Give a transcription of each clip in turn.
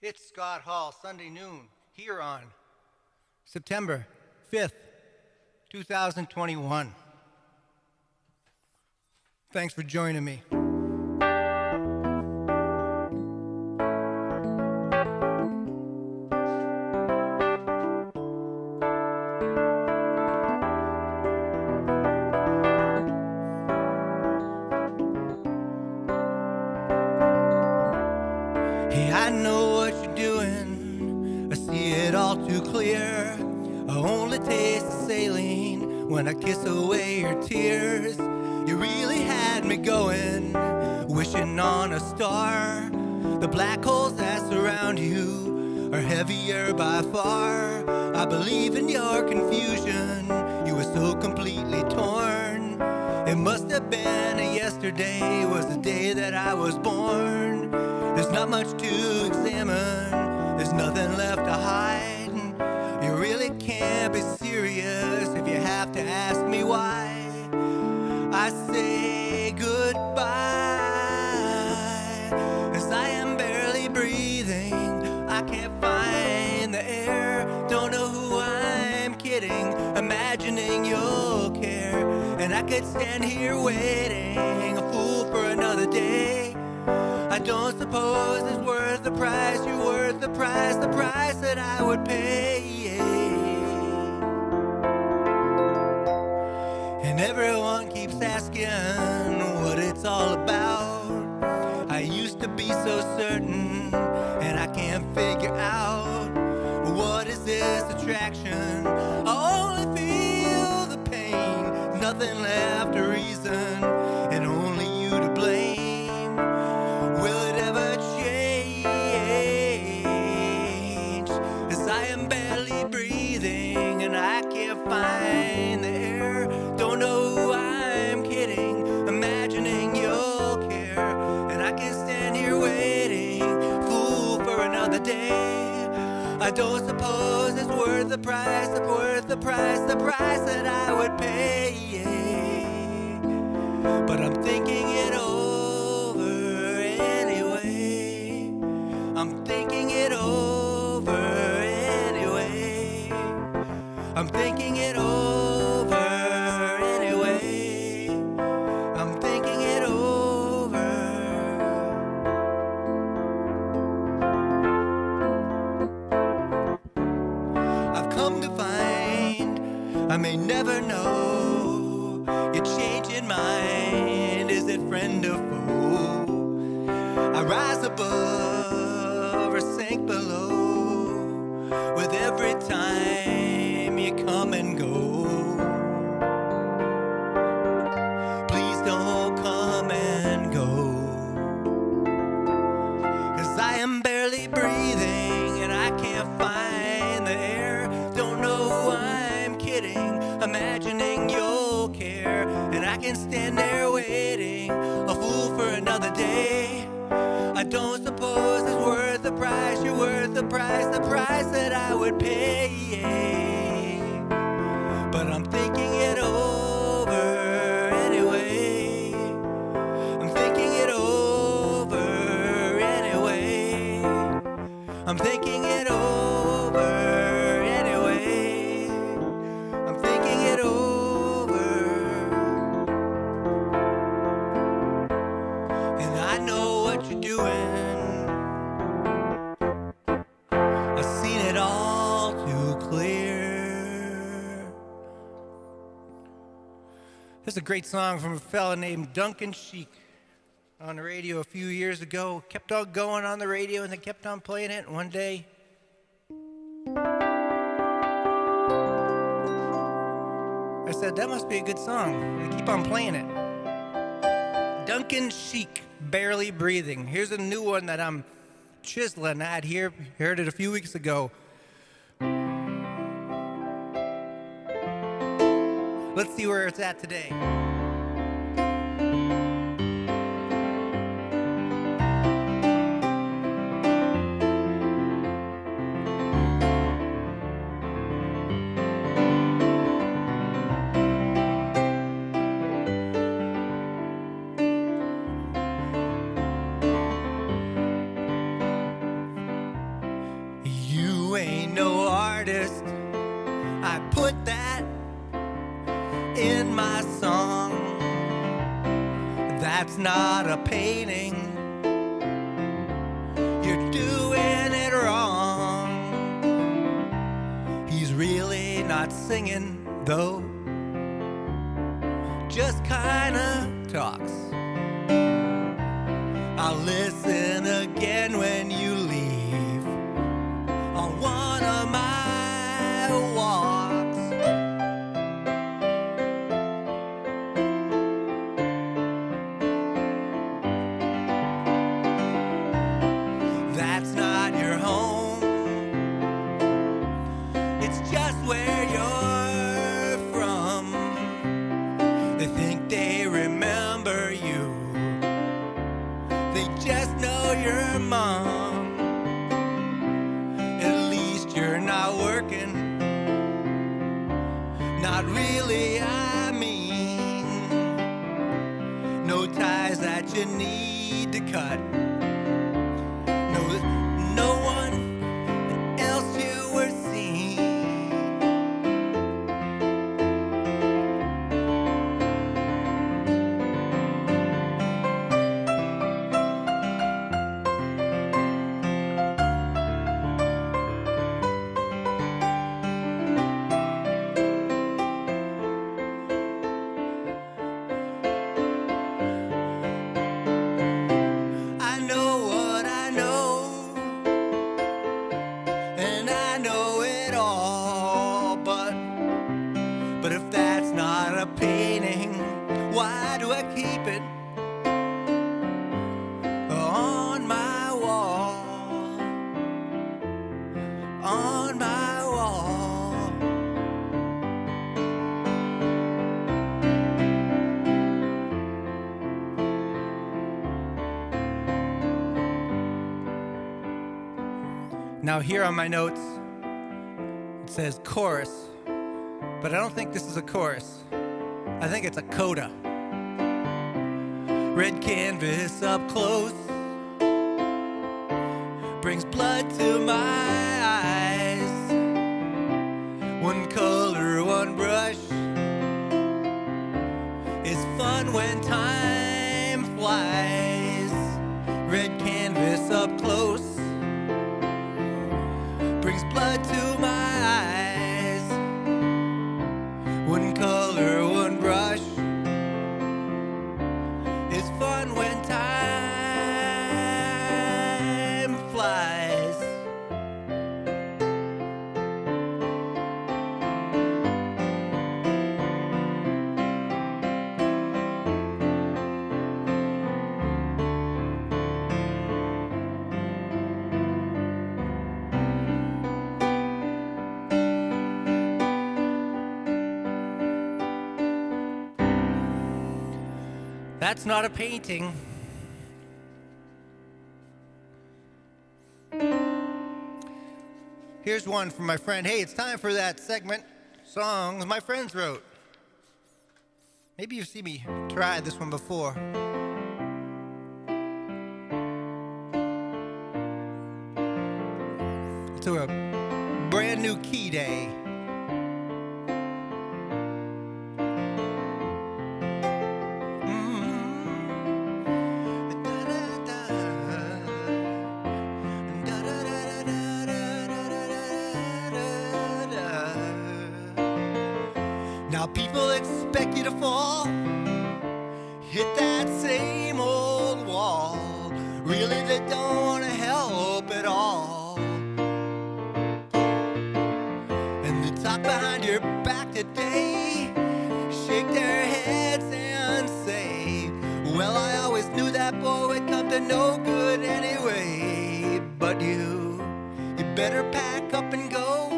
It's Scott Hall, Sunday noon, here on September 5th, 2021. Thanks for joining me. Hey, I know what you're doing. I see it all too clear. I only taste the saline when I kiss away your tears. You really had me going, wishing on a star. The black holes that surround you are heavier by far. I believe in your confusion. You were so completely torn. It must have been yesterday was the day that I was born. There's not much to examine, there's nothing left to hide. You really can't be serious if you have to ask me why. I say goodbye, 'cause I am barely breathing. I can't find the air, don't know who I'm kidding, imagining you'll care. And I could stand here waiting, a fool for another day. I don't suppose it's worth the price. You're worth the price that I would pay. And everyone keeps asking what it's all about. I used to be so certain, and I can't figure out what is this attraction. I only feel the pain, nothing left to reason, and only you to blame. Will it ever change? 'Cause I am barely breathing and I can't find the air. Don't know who I'm kidding, imagining you'll care. And I can stand here waiting, fool for another day. I don't suppose it's worth the price, the price that I would pay. But I'm thinking it over anyway. I'm thinking it over anyway. I'm thinking it over anyway. I'm thinking it over. I've come to find I may never know. You're changing mind, is it friend or foe? I rise above or sink below with every time you come and go. Please don't come and go, 'cause I am barely breathing and I can't find the air. Don't know who I'm kidding, imagining you'll care. And I can stand there waiting, a fool for another day. I don't suppose it's worth the price. You're worth the price that I would pay. But I'm thinking it over anyway. I'm thinking it over anyway. I'm thinking it over anyway. I'm thinking it over. And I know what you're doing. I've seen it all too clear. This is a great song from a fella named Duncan Sheik on the radio a few years ago. Kept on going on the radio and they kept on playing it. And one day, I said, that must be a good song. And they keep on playing it. Duncan Sheik, Barely Breathing. Here's a new one that I'm chiseling at here. Heard it a few weeks ago. Let's see where it's at today. artist. I put that in my song. That's not a painting. You're doing it wrong. He's really not singing, though. Just kinda talks. I'll listen again when you leave on one of my walks. That's not your home. It's just where you're from. They think they remember you. They just know your mom. At least you're not working. Not really, I mean. No ties that you need to cut. No one else you were seeing. I know what I know, and I know it all, but if that's not a painting, why do I keep it on my wall? On my wall. Now here on my notes, it says chorus, but I don't think this is a chorus. I think it's a coda. Red canvas up close brings blood to my eyes. One color, one brush. It's fun when time flies. Red canvas up close brings blood to my eyes. One color, one brush. It's fun when time flies. That's not a painting. Here's one from my friend. Hey, it's time for that segment, songs my friends wrote. Maybe you've seen me try this one before. It's a brand new key day. Now people expect you to fall, hit that same old wall. Really, they don't want to help at all. And they talk behind your back today, shake their heads and say, well, I always knew that boy would come to no good anyway. But you better pack up and go,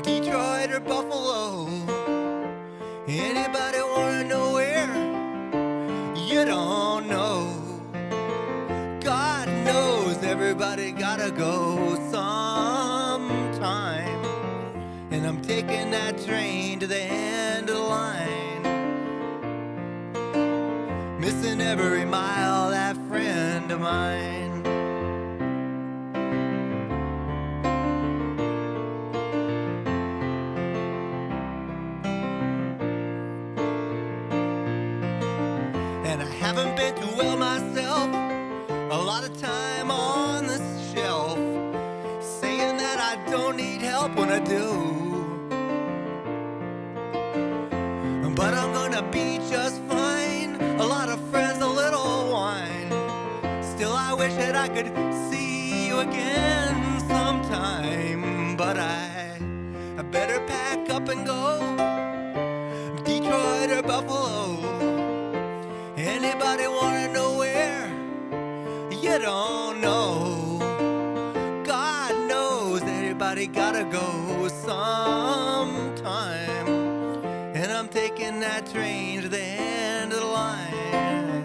Detroit or Buffalo. Anybody wanna know where? You don't know. God knows everybody gotta go sometime. And I'm taking that train to the end of the line, missing every mile, that friend of mine. haven't been too well myself. A lot of time on the shelf, saying that I don't need help when I do. But I'm gonna be just fine. A lot of friends, a little wine. Still I wish that I could see you again sometime. But I better pack up and go. Detroit or Buffalo. Anybody wanna know where? You don't know. God knows everybody gotta go sometime. And I'm taking that train to the end of the line.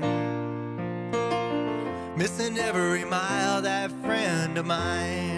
Missing every mile, that friend of mine.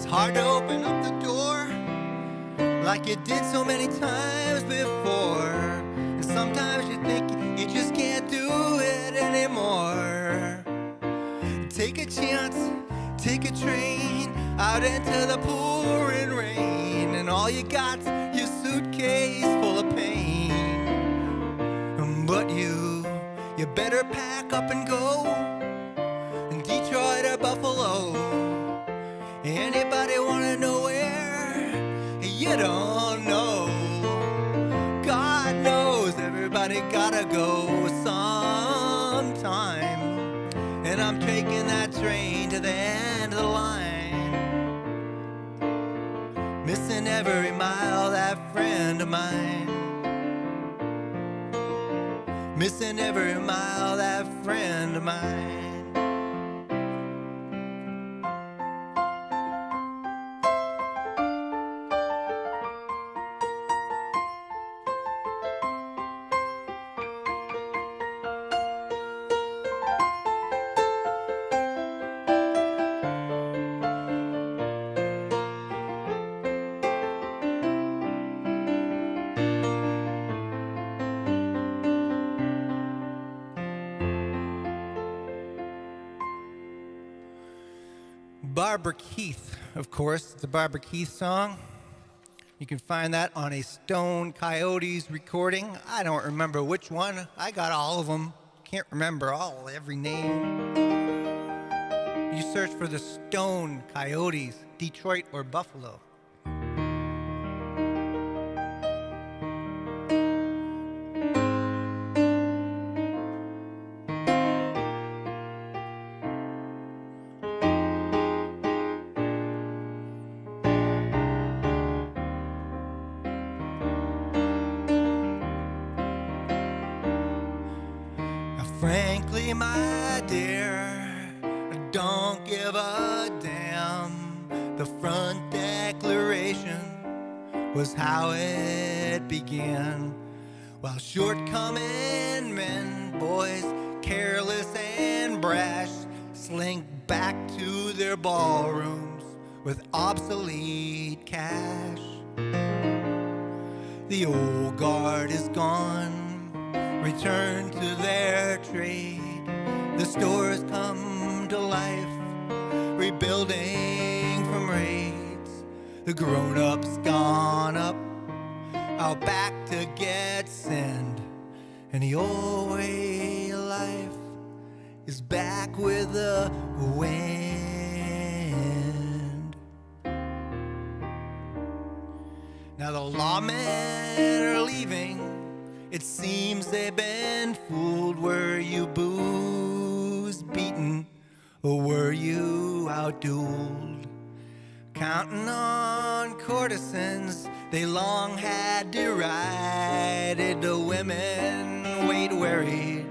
Hard to open up the door like you did so many times before. And sometimes you think you just can't do it anymore. Take a chance, take a train out into the pouring rain, and all you got's your suitcase full of pain. But you better pack up and go. In Detroit or Buffalo. Anybody wanna know where? You don't know. God knows everybody gotta go sometime. And I'm taking that train to the end of the line. Missing every mile, that friend of mine. Missing every mile, that friend of mine. Barbara Keith, of course. It's a Barbara Keith song. You can find that on a Stone Coyotes recording. I don't remember which one. I got all of them. Can't remember every name. You search for the Stone Coyotes, Detroit or Buffalo. Frankly, my dear, don't give a damn. The front declaration was how it began. While shortcoming men, boys, careless and brash, slink back to their ballrooms with obsolete cash. The old guard is gone, return to their trade. The stores come to life, rebuilding from raids. The grown-ups gone up, out back to get sent. And the old way of life is back with the wind. Now the lawmen are leaving. It seems they've been fooled. Were you booze beaten, or were you outdueled? Counting on courtesans, They long had derided the women, wait worried,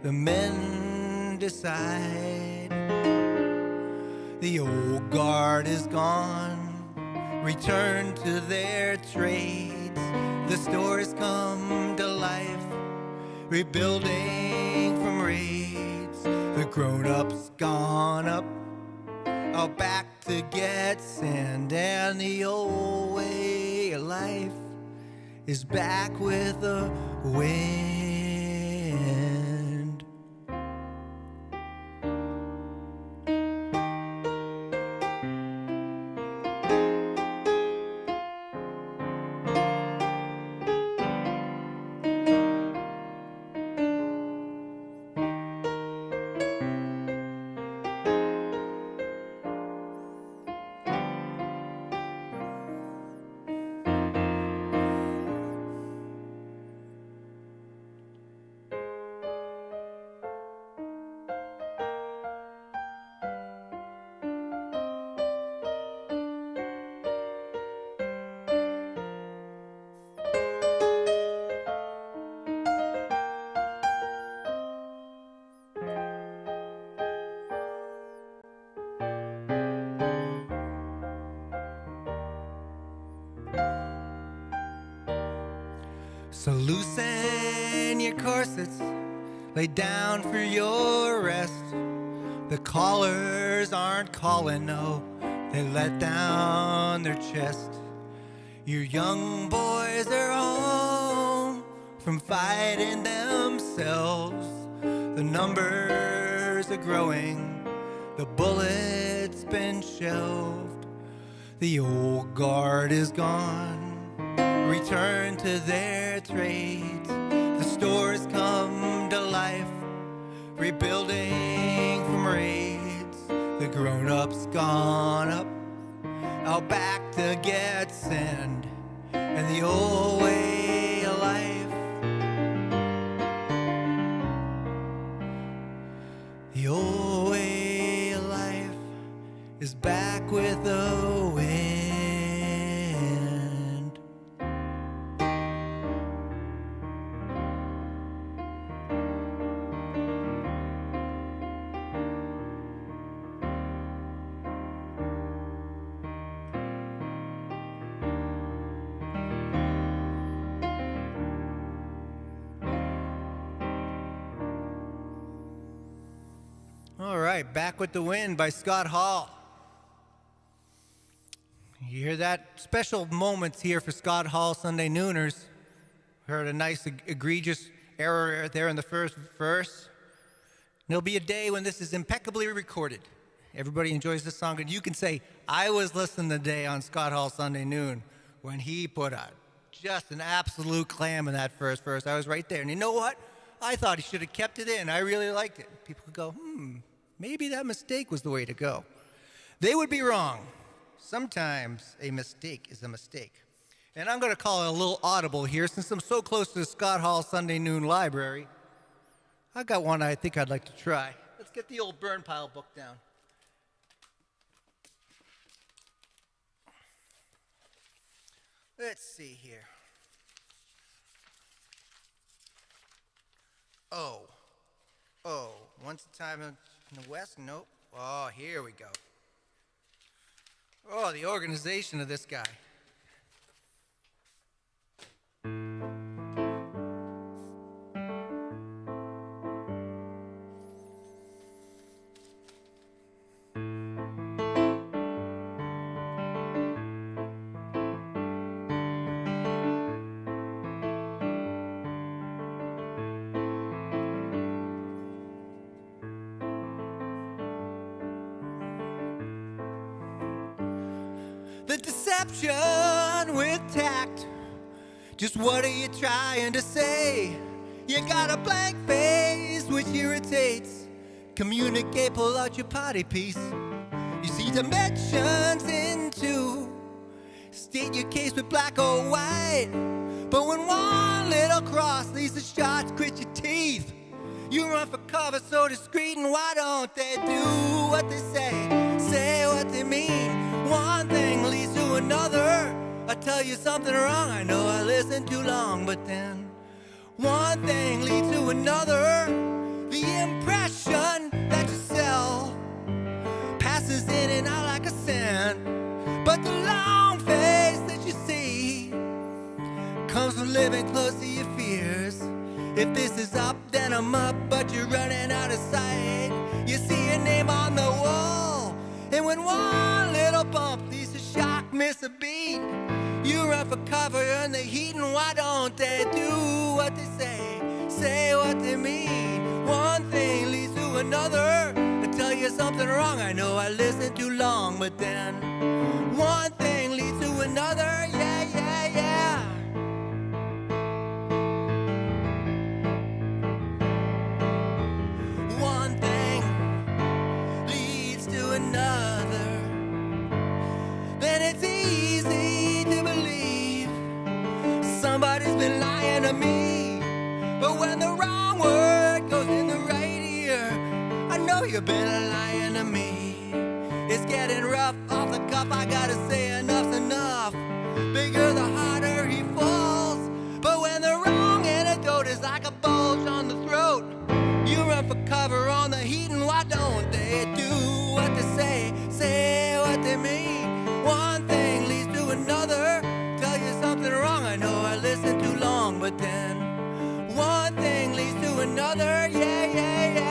the men decide. The old guard is gone, return to their trades. The stores come to life, rebuilding from raids. The grown-ups gone up, out back to get sand, and the old way of life is back with the wind. So loosen your corsets, lay down for your rest. The callers aren't calling, no, they let down their chest. Your young boys are home from fighting themselves. The numbers are growing, the bullets been shelved. The old guard is gone, return to their trades. The stores come to life, rebuilding from raids. The grown-ups gone up, out back to get sand, and the old way of life, the old way of life is back with the wind. All right, Back with the Wind by Scott Hall. You hear that? Special moments here for Scott Hall Sunday Nooners. Heard a nice egregious error there in the first verse. There'll be a day when this is impeccably recorded. Everybody enjoys this song, and you can say, I was listening today on Scott Hall Sunday Noon when he put out just an absolute clam in that first verse. I was right there. And you know what? I thought he should have kept it in. I really liked it. People could go, maybe that mistake was the way to go. They would be wrong. Sometimes a mistake is a mistake. And I'm going to call it a little audible here since I'm so close to the Scott Hall Sunday Noon Library. I got one I think I'd like to try. Let's get the old burn pile book down. Let's see here. Oh, once a time in the West? Nope. Oh, here we go. Oh, the organization of this guy. The deception with tact. Just what are you trying to say? You got a blank face which irritates. Communicate, pull out your potty piece. You see dimensions into. State your case with black or white. But when one little cross leaves the shots, grit your teeth. You run for cover so discreet, and why don't they do what they say what they mean? One thing leads to another. I tell you something wrong, I know I listened too long, but then one thing leads to another. The impression that you sell passes in and out like a scent, but the long face that you see comes from living close to your fears. If this is up, then I'm up, but you're running out of sight. You see your name on the wall, and when one little bump leads to shock, miss a beat, you run for cover in the heat. And why don't they do what they say what they mean? One thing leads to another. I tell you something wrong, I know I listened too long, but then one thing leads to another. Yeah, yeah, yeah. One thing leads to another. Then it's easy to believe somebody's been lying to me. But when the wrong word goes in the right ear, I know you've been lying to me. It's getting rough off the cuff, I gotta say enough's enough. Bigger the harder he falls. But when the wrong antidote is like a bulge on the throat, you run for cover on the heat. And why don't they do what they say what they mean? One thing leads to another. Tell you something wrong, I know I listened too long, but then one thing leads to another. Yeah, yeah, yeah.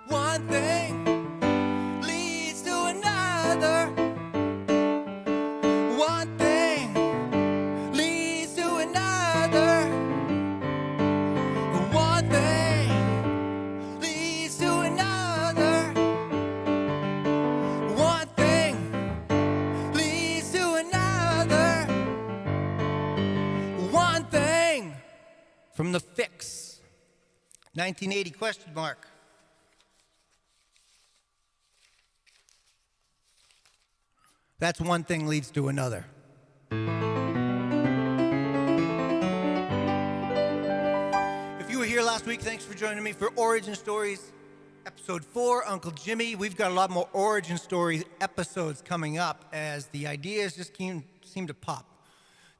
One thing leads to another. One thing leads to another. One thing leads to another. One thing leads to another. One thing. From The Fix, 1980 question mark. That's one thing leads to another. If you were here last week, thanks for joining me for Origin Stories, Episode 4, Uncle Jimmy. We've got a lot more Origin Stories episodes coming up as the ideas just seem to pop.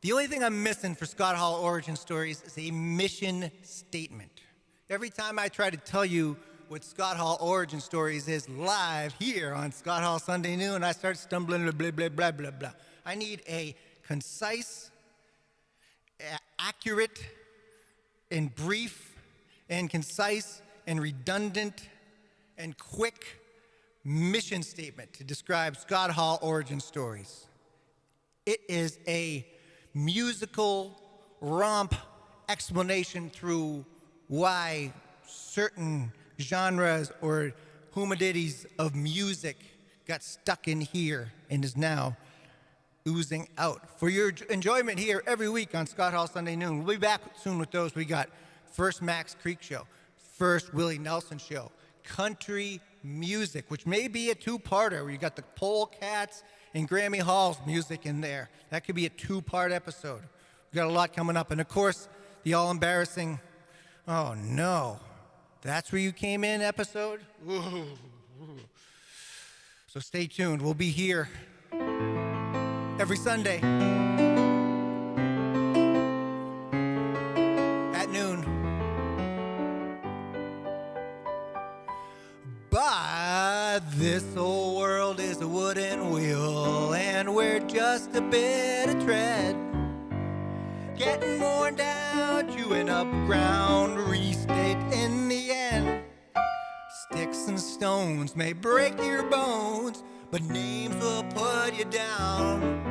The only thing I'm missing for Scott Hall Origin Stories is a mission statement. Every time I try to tell you what Scott Hall Origin Stories is live here on Scott Hall Sunday Noon, I start stumbling, blah, blah, blah, blah, blah. I need a concise, accurate, and brief, and concise, and redundant, and quick mission statement to describe Scott Hall Origin Stories. It is a musical romp explanation through why certain genres or humiditys of music got stuck in here and is now oozing out. For your enjoyment here every week on Scott Hall Sunday Noon. We'll be back soon with those. We got first Max Creek Show, first Willie Nelson Show, country music, which may be a two-parter where you got the Polecats and Grammy Hall's music in there. That could be a two-part episode. We've got a lot coming up. And of course, the all-embarrassing, oh no, that's where you came in episode? Ooh. So stay tuned. We'll be here every Sunday at noon. But this whole world is a wooden wheel, and we're just a bit of tread, getting worn down, chewing up ground, restate in the end. Sticks and stones may break your bones, but names will put you down.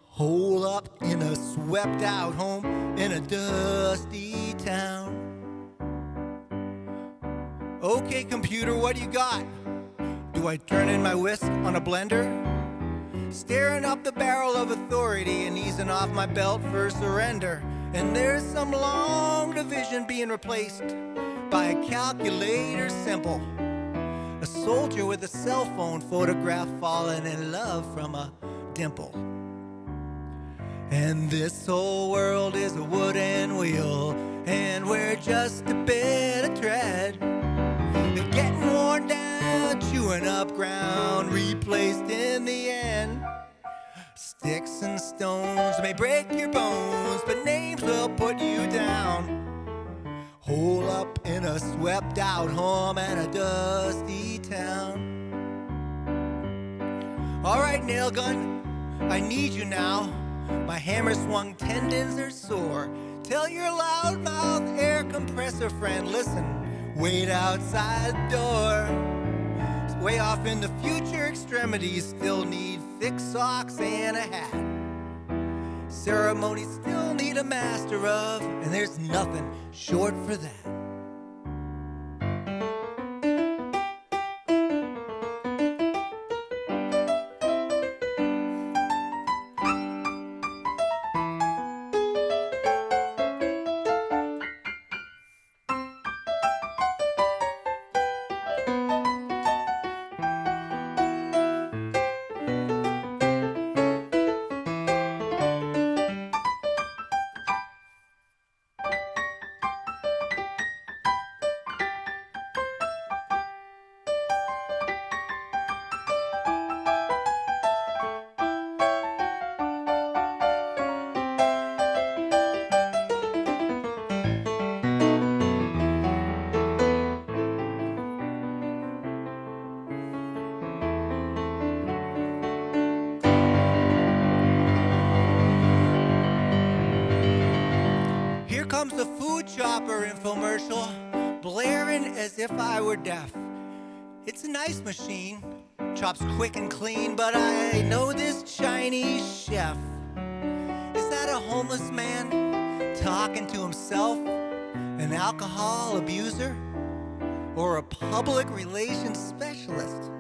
Hole up in a swept out home in a dusty town. Okay, computer, what do you got? Do I turn in my whisk on a blender? Staring up the barrel of authority and easing off my belt for surrender. And there's some long division being replaced by a calculator simple. A soldier with a cell phone photograph falling in love from a dimple. And this whole world is a wooden wheel, and we're just a bit of tread, getting worn down, chewing up ground, replaced in the end. Sticks and stones may break your bones, but names will put you down. Hole up in a swept out home and a dusty town. All right, nail gun, I need you now. My hammer swung tendons are sore. Tell your loudmouth air compressor friend, listen, wait outside the door. Way off in the future, extremities still need thick socks and a hat. Ceremonies still need a master of, and there's nothing short for that. Here comes the food chopper infomercial, blaring as if I were deaf. It's a nice machine, chops quick and clean, but I know this Chinese chef. Is that a homeless man talking to himself, an alcohol abuser, or a public relations specialist?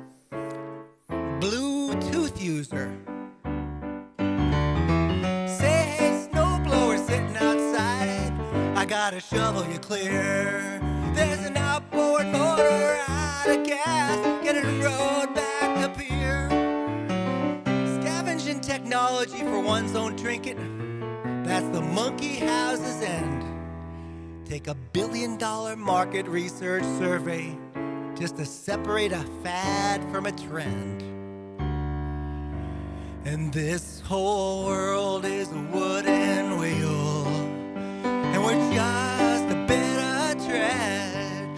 Bluetooth user. I gotta shovel you clear. There's an outboard motor out of gas, getting a road back up here. Scavenging technology for one's own trinket, that's the monkey house's end. Take $1 billion market research survey just to separate a fad from a trend. And this whole world is a wooden wheel, and we're just a bit of tread,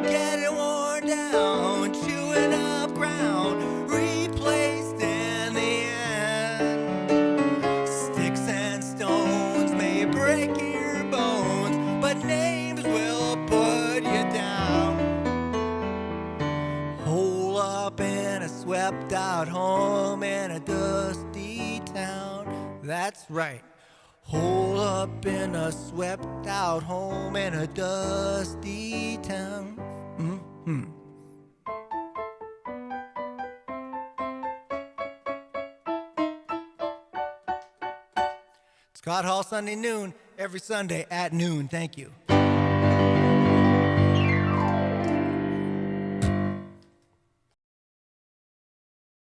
getting worn down, chewing up ground, replaced in the end. Sticks and stones may break your bones, but names will put you down. Hole up in a swept out home in a dusty town. That's right. Hole up in a swept out home in a dusty town. Mm-hmm. Scott Hall Sunday noon, every Sunday at noon. Thank you.